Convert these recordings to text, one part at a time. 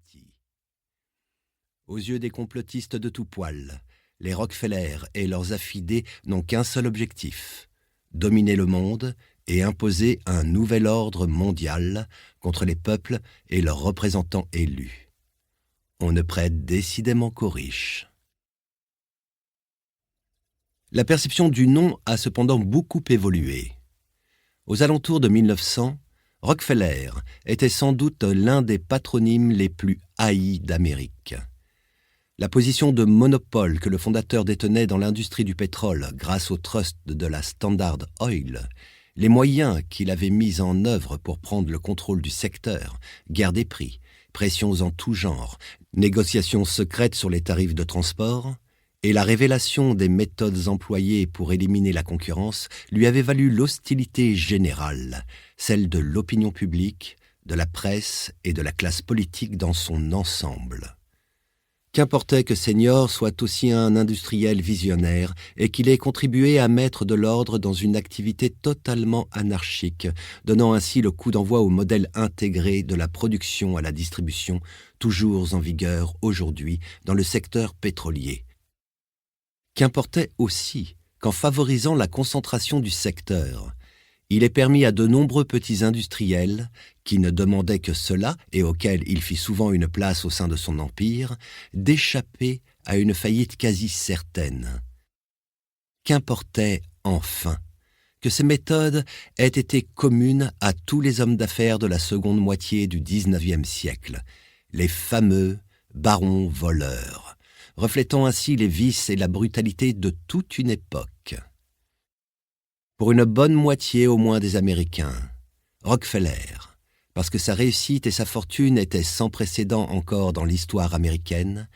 Haïti. Aux yeux des complotistes de tout poil, les Rockefeller et leurs affidés n'ont qu'un seul objectif: dominer le monde et imposer un nouvel ordre mondial contre les peuples et leurs représentants élus. On ne prête décidément qu'aux riches. La perception du nom a cependant beaucoup évolué. Aux alentours de 1900, Rockefeller était sans doute l'un des patronymes les plus haïs d'Amérique. La position de monopole que le fondateur détenait dans l'industrie du pétrole grâce au trust de la Standard Oil, les moyens qu'il avait mis en œuvre pour prendre le contrôle du secteur, guerre des prix, pressions en tout genre, négociations secrètes sur les tarifs de transport, et la révélation des méthodes employées pour éliminer la concurrence lui avait valu l'hostilité générale, celle de l'opinion publique, de la presse et de la classe politique dans son ensemble. Qu'importait que Senior soit aussi un industriel visionnaire et qu'il ait contribué à mettre de l'ordre dans une activité totalement anarchique, donnant ainsi le coup d'envoi au modèle intégré de la production à la distribution, toujours en vigueur aujourd'hui dans le secteur pétrolier. Qu'importait aussi qu'en favorisant la concentration du secteur, il est permis à de nombreux petits industriels, qui ne demandaient que cela et auxquels il fit souvent une place au sein de son empire, d'échapper à une faillite quasi certaine. Qu'importait enfin que ces méthodes aient été communes à tous les hommes d'affaires de la seconde moitié du XIXe siècle, les fameux barons voleurs, reflétant ainsi les vices et la brutalité de toute une époque. Pour une bonne moitié au moins des Américains, Rockefeller, parce que sa réussite et sa fortune étaient sans précédent encore dans l'histoire américaine,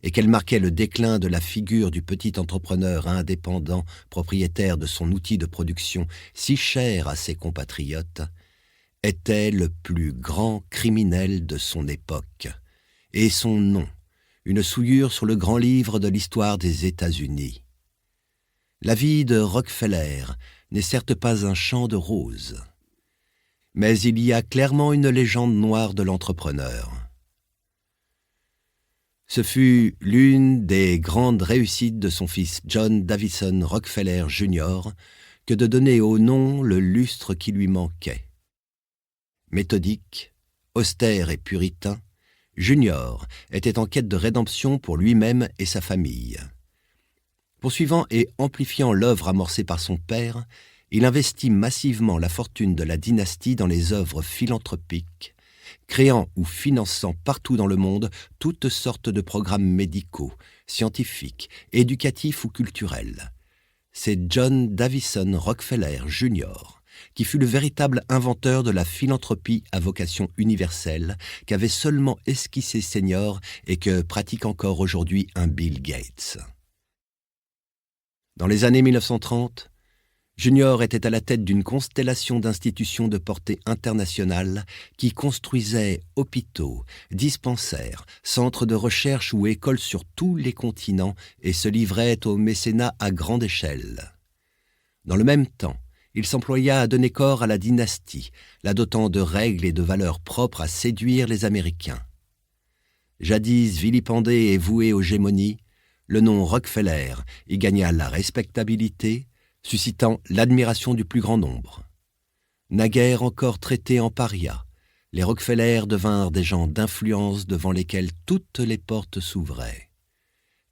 et qu'elle marquait le déclin de la figure du petit entrepreneur indépendant, propriétaire de son outil de production si cher à ses compatriotes, était le plus grand criminel de son époque, et son nom, une souillure sur le grand livre de l'histoire des États-Unis. La vie de Rockefeller n'est certes pas un champ de roses, mais il y a clairement une légende noire de l'entrepreneur. Ce fut l'une des grandes réussites de son fils John Davison Rockefeller Jr. que de donner au nom le lustre qui lui manquait. Méthodique, austère et puritain, Junior était en quête de rédemption pour lui-même et sa famille. Poursuivant et amplifiant l'œuvre amorcée par son père, il investit massivement la fortune de la dynastie dans les œuvres philanthropiques, créant ou finançant partout dans le monde toutes sortes de programmes médicaux, scientifiques, éducatifs ou culturels. C'est John Davison Rockefeller Jr. qui fut le véritable inventeur de la philanthropie à vocation universelle qu'avait seulement esquissé Senior et que pratique encore aujourd'hui un Bill Gates. Dans les années 1930, Junior était à la tête d'une constellation d'institutions de portée internationale qui construisaient hôpitaux, dispensaires, centres de recherche ou écoles sur tous les continents et se livrait au mécénat à grande échelle. Dans le même temps, il s'employa à donner corps à la dynastie, la dotant de règles et de valeurs propres à séduire les Américains. Jadis vilipendé et voué aux gémonies, le nom Rockefeller y gagna la respectabilité, suscitant l'admiration du plus grand nombre. Naguère encore traités en paria, les Rockefeller devinrent des gens d'influence devant lesquels toutes les portes s'ouvraient.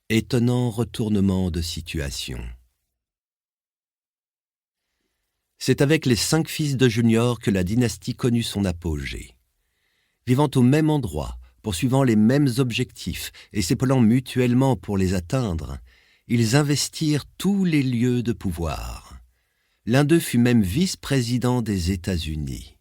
Étonnant retournement de situation. C'est avec les 5 fils de Junior que la dynastie connut son apogée. Vivant au même endroit, poursuivant les mêmes objectifs et s'épaulant mutuellement pour les atteindre, ils investirent tous les lieux de pouvoir. L'un d'eux fut même vice-président des États-Unis.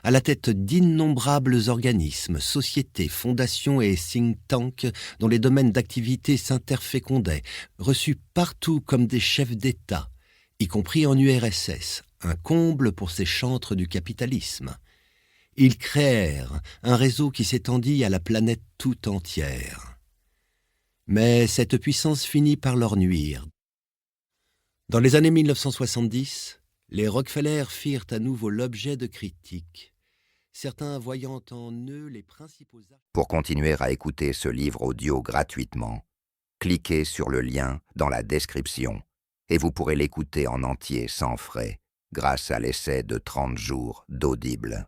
À la tête d'innombrables organismes, sociétés, fondations et think tanks dont les domaines d'activité s'interfécondaient, reçus partout comme des chefs d'État, y compris en URSS, un comble pour ces chantres du capitalisme. Ils créèrent un réseau qui s'étendit à la planète tout entière. Mais cette puissance finit par leur nuire. Dans les années 1970, les Rockefeller firent à nouveau l'objet de critiques, certains voyant en eux les principaux... Pour continuer à écouter ce livre audio gratuitement, cliquez sur le lien dans la description et vous pourrez l'écouter en entier sans frais grâce à l'essai de 30 jours d'Audible.